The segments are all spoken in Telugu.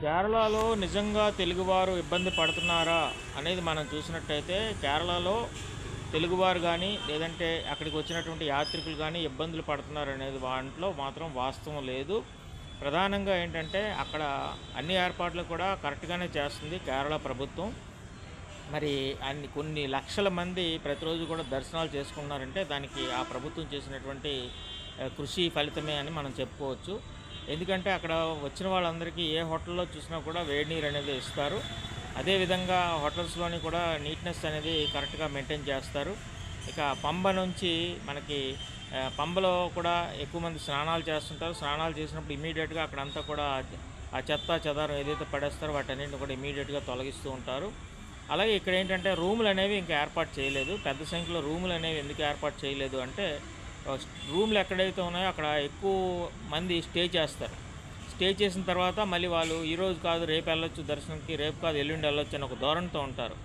కేరళలో నిజంగా తెలుగువారు ఇబ్బంది పడుతున్నారా అనేది మనం చూసినట్టయితే కేరళలో తెలుగువారు కానీ లేదంటే అక్కడికి వచ్చినటువంటి యాత్రికులు కానీ ఇబ్బందులు పడుతున్నారు అనేది వాటిలో మాత్రం వాస్తవం లేదు. ప్రధానంగా ఏంటంటే అక్కడ అన్ని ఏర్పాట్లు కూడా కరెక్ట్గానే చేస్తుంది కేరళ ప్రభుత్వం. మరి కొన్ని లక్షల మంది ప్రతిరోజు కూడా దర్శనాలు చేసుకున్నారంటే దానికి ఆ ప్రభుత్వం చేసినటువంటి కృషి ఫలితమే అని మనం చెప్పుకోవచ్చు. ఎందుకంటే అక్కడ వచ్చిన వాళ్ళందరికీ ఏ హోటల్లో చూసినా కూడా వేడి నీరు అనేది ఇస్తారు. అదేవిధంగా హోటల్స్లోని కూడా నీట్నెస్ అనేది కరెక్ట్గా మెయింటైన్ చేస్తారు. ఇక పంబ నుంచి మనకి పంబలో కూడా ఎక్కువ మంది స్నానాలు చేస్తుంటారు. స్నానాలు చేసినప్పుడు ఇమీడియట్గా అక్కడంతా కూడా ఆ చెత్త చెదారం ఏదైతే పడేస్తారో వాటన్నింటిని కూడా ఇమీడియట్గా తొలగిస్తూ ఉంటారు. అలాగే ఇక్కడ ఏంటంటే రూములు అనేవి ఇంకా ఏర్పాటు చేయలేదు. పెద్ద సంఖ్యలో రూములు అనేవి ఎందుకు ఏర్పాటు చేయలేదు అంటే రూమ్లు ఎక్కడైతే ఉన్నాయో అక్కడ ఎక్కువ మంది స్టే చేస్తారు. స్టే చేసిన తర్వాత మళ్ళీ వాళ్ళు ఈరోజు కాదు రేపు వెళ్ళొచ్చు దర్శనంకి, రేపు కాదు ఎల్లుండి వెళ్ళొచ్చు అని ఒక ధోరణితో ఉంటారు.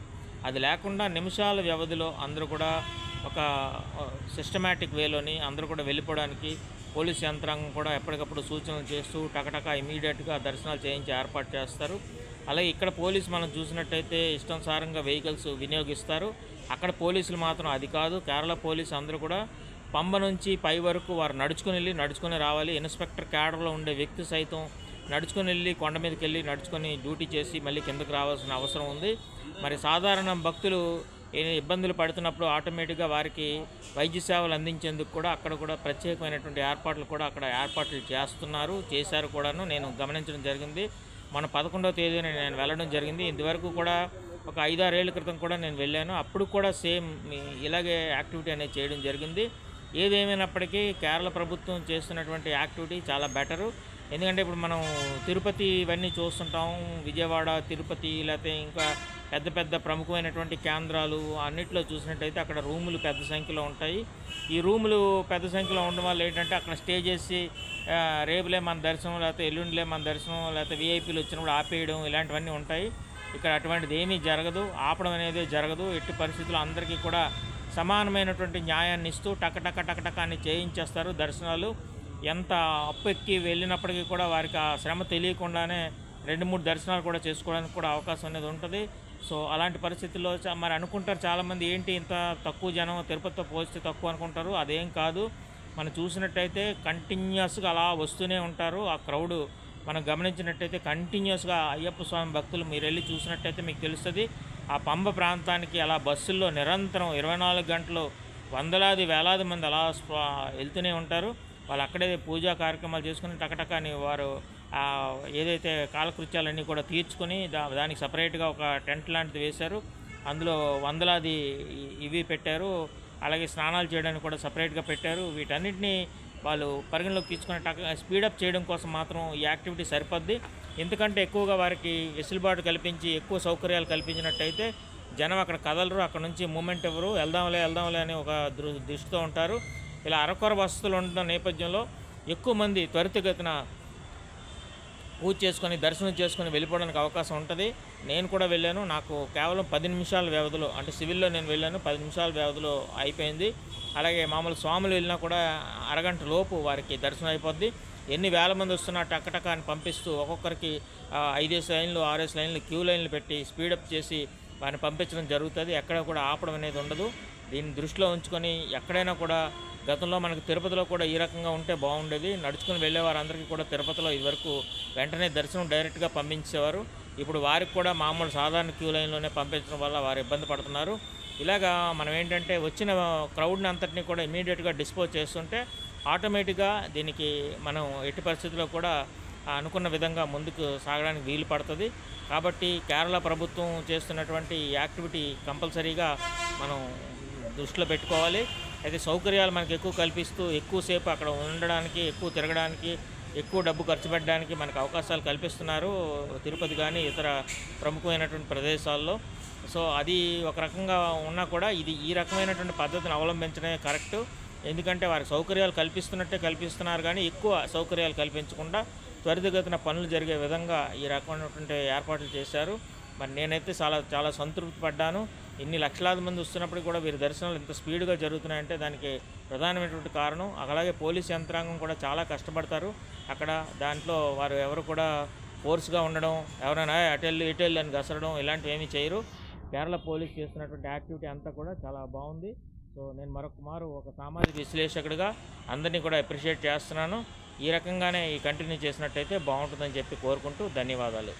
అది లేకుండా నిమిషాల వ్యవధిలో అందరూ కూడా ఒక సిస్టమేటిక్ వేలోని అందరూ కూడా వెళ్ళిపోవడానికి పోలీస్ యంత్రాంగం కూడా ఎప్పటికప్పుడు సూచనలు చేస్తూ టకటక ఇమీడియట్గా దర్శనాలు చేయించి ఏర్పాటు చేస్తారు. అలాగే ఇక్కడ పోలీసు మనం చూసినట్టయితే ఇష్టానుసారంగా వెహికల్స్ వినియోగిస్తారు. అక్కడ పోలీసులు మాత్రం అది కాదు. కేరళ పోలీసు అందరూ కూడా పంబ నుంచి పై వరకు వారు నడుచుకొని రావాలి. ఇన్స్పెక్టర్ క్యాడర్లో ఉండే వ్యక్తి సైతం నడుచుకొని వెళ్ళి కొండ మీదకి వెళ్ళి నడుచుకొని డ్యూటీ చేసి మళ్ళీ కిందకు రావాల్సిన అవసరం ఉంది. మరి సాధారణ భక్తులు ఇబ్బందులు పడుతున్నప్పుడు ఆటోమేటిక్గా వారికి వైద్య సేవలు అందించేందుకు కూడా అక్కడ కూడా ప్రత్యేకమైనటువంటి ఏర్పాట్లు కూడా అక్కడ ఏర్పాట్లు చేశారు కూడాను. నేను గమనించడం జరిగింది. మన 11వ తేదీన నేను వెళ్ళడం జరిగింది. ఇంతవరకు కూడా ఒక 5-6 ఏళ్ల క్రితం కూడా నేను వెళ్ళాను. అప్పుడు కూడా సేమ్ ఇలాగే యాక్టివిటీ అనేది చేయడం జరిగింది. ఏదేమైనప్పటికీ కేరళ ప్రభుత్వం చేస్తున్నటువంటి యాక్టివిటీ చాలా బెటరు. ఎందుకంటే ఇప్పుడు మనం తిరుపతి ఇవన్నీ చూస్తుంటాం. విజయవాడ, తిరుపతి లేకపోతే ఇంకా పెద్ద పెద్ద ప్రముఖమైనటువంటి కేంద్రాలు అన్నిట్లో చూసినట్టయితే అక్కడ రూములు పెద్ద సంఖ్యలో ఉంటాయి. ఈ రూములు పెద్ద సంఖ్యలో ఉండడం వల్ల ఏంటంటే అక్కడ స్టే చేసి రేపులే మన దర్శనం లేకపోతే ఎల్లుండిలే మన దర్శనం లేకపోతే వీఐపీలు వచ్చినప్పుడు ఆపేయడం ఇలాంటివన్నీ ఉంటాయి. ఇక్కడ అటువంటిది ఏమీ జరగదు. ఆపడం అనేది జరగదు. ఎట్టి పరిస్థితుల్లో అందరికీ కూడా సమానమైనటువంటి న్యాయాన్ని ఇస్తూ టక అని చేయించేస్తారు దర్శనాలు. ఎంత అప్పు ఎక్కి వెళ్ళినప్పటికీ కూడా వారికి ఆ శ్రమ తెలియకుండానే 2-3 దర్శనాలు కూడా చేసుకోవడానికి కూడా అవకాశం అనేది ఉంటుంది. సో అలాంటి పరిస్థితుల్లో మరి అనుకుంటారు చాలామంది ఏంటి ఇంత తక్కువ జనం తిరుపతితో పోలిస్తే తక్కువ అనుకుంటారు. అదేం కాదు. మనం చూసినట్టయితే కంటిన్యూస్గా అలా వస్తూనే ఉంటారు. ఆ క్రౌడ్ మనం గమనించినట్టయితే కంటిన్యూస్గా అయ్యప్ప స్వామి భక్తులు మీరు వెళ్ళి చూసినట్టయితే మీకు తెలుస్తుంది. ఆ పంబ ప్రాంతానికి అలా బస్సుల్లో నిరంతరం 24 గంటలు వందలాది వేలాది మంది అలా వెళ్తూనే ఉంటారు. వాళ్ళు అక్కడే పూజా కార్యక్రమాలు చేసుకుని టకటకాని వారు ఏదైతే కాలకృత్యాలన్నీ కూడా తీర్చుకొని దానికి సపరేట్గా ఒక టెంట్ లాంటిది వేశారు. అందులో వందలాది ఇవి పెట్టారు. అలాగే స్నానాలు చేయడానికి కూడా సపరేట్గా పెట్టారు. వీటన్నిటిని వాళ్ళు పరిగణలోకి తీసుకుని స్పీడప్ చేయడం కోసం మాత్రం ఈ యాక్టివిటీ సరిపోద్ది. ఎందుకంటే ఎక్కువగా వారికి వెసులుబాటు కల్పించి ఎక్కువ సౌకర్యాలు కల్పించినట్టయితే జనం అక్కడ కదలరు. అక్కడ నుంచి మూమెంట్ ఎవరు వెళ్దాంలే అని ఒక దృష్టితో ఉంటారు. ఇలా అరకొర వసతులు ఉన్న నేపథ్యంలో ఎక్కువ మంది త్వరితగతిన పూజ చేసుకొని దర్శనం చేసుకొని వెళ్ళిపోవడానికి అవకాశం ఉంటుంది. నేను కూడా వెళ్ళాను. నాకు కేవలం 10 నిమిషాల వ్యవధిలో అంటే సివిల్లో నేను వెళ్ళాను. 10 నిమిషాల వ్యవధిలో అయిపోయింది. అలాగే మామూలు స్వాములు వెళ్ళినా కూడా అరగంట లోపు వారికి దర్శనం అయిపోద్ది. ఎన్ని వేల మంది వస్తున్నా టకటక అని పంపిస్తూ ఒక్కొక్కరికి 5 లైన్లు 6 లైన్లు క్యూ లైన్లు పెట్టి స్పీడప్ చేసి వారిని పంపించడం జరుగుతుంది. ఎక్కడ కూడా ఆపడం అనేది ఉండదు. దీన్ని దృష్టిలో ఉంచుకొని ఎక్కడైనా కూడా గతంలో మనకు తిరుపతిలో కూడా ఈ రకంగా ఉంటే బాగుండేది. నడుచుకుని వెళ్ళే వారందరికీ కూడా తిరుపతిలో ఇదివరకు వెంటనే దర్శనం డైరెక్ట్గా పంపించేవారు. ఇప్పుడు వారికి కూడా మామూలు సాధారణ క్యూ లైన్లోనే పంపించడం వల్ల వారు ఇబ్బంది పడుతున్నారు. ఇలాగా మనం ఏంటంటే వచ్చిన క్రౌడ్ని అంతటినీ కూడా ఇమీడియట్గా డిస్పోజ్ చేస్తుంటే ఆటోమేటిక్గా దీనికి మనం ఎట్టి పరిస్థితుల్లో కూడా అనుకున్న విధంగా ముందుకు సాగడానికి వీలు పడుతుంది. కాబట్టి కేరళ ప్రభుత్వం చేస్తున్నటువంటి యాక్టివిటీ కంపల్సరీగా మనం దృష్టిలో పెట్టుకోవాలి. అయితే సౌకర్యాలు మనకు ఎక్కువ కల్పిస్తూ ఎక్కువసేపు అక్కడ ఉండడానికి, ఎక్కువ తిరగడానికి, ఎక్కువ డబ్బు ఖర్చు పెట్టడానికి మనకు అవకాశాలు కల్పిస్తున్నారు తిరుపతి కానీ ఇతర ప్రముఖమైనటువంటి ప్రదేశాల్లో. సో అది ఒక రకంగా ఉన్నా కూడా ఇది ఈ రకమైనటువంటి పద్ధతిని అవలంబించడమే కరెక్టు. ఎందుకంటే వారికి సౌకర్యాలు కల్పిస్తున్నారు కానీ ఎక్కువ సౌకర్యాలు కల్పించకుండా త్వరితగతిన పనులు జరిగే విధంగా ఈ రకమైనటువంటి ఏర్పాట్లు చేశారు. మరి నేనైతే చాలా సంతృప్తి పడ్డాను. ఇన్ని లక్షలాది మంది వస్తున్నప్పుడు కూడా వీరి దర్శనాలు ఇంత స్పీడ్గా జరుగుతున్నాయంటే దానికి ప్రధానమైనటువంటి కారణం. అలాగే పోలీస్ యంత్రాంగం కూడా చాలా కష్టపడతారు అక్కడ. దాంట్లో వారు ఎవరు కూడా ఫోర్స్గా ఉండడం, ఎవరైనా అటెళ్ళు ఇటెళ్ళు అని గసరడం ఇలాంటివి ఏమీ చేయరు. కేరళ పోలీస్ చేస్తున్నటువంటి యాక్టివిటీ అంతా కూడా చాలా బాగుంది. సో నేను మరొక మారు ఒక సామాజిక విశ్లేషకుడిగా అందరినీ కూడా అప్రిషియేట్ చేస్తున్నాను. ఈ రకంగానే కంటిన్యూ చేసినట్టయితే బాగుంటుందని చెప్పి కోరుకుంటూ ధన్యవాదాలు.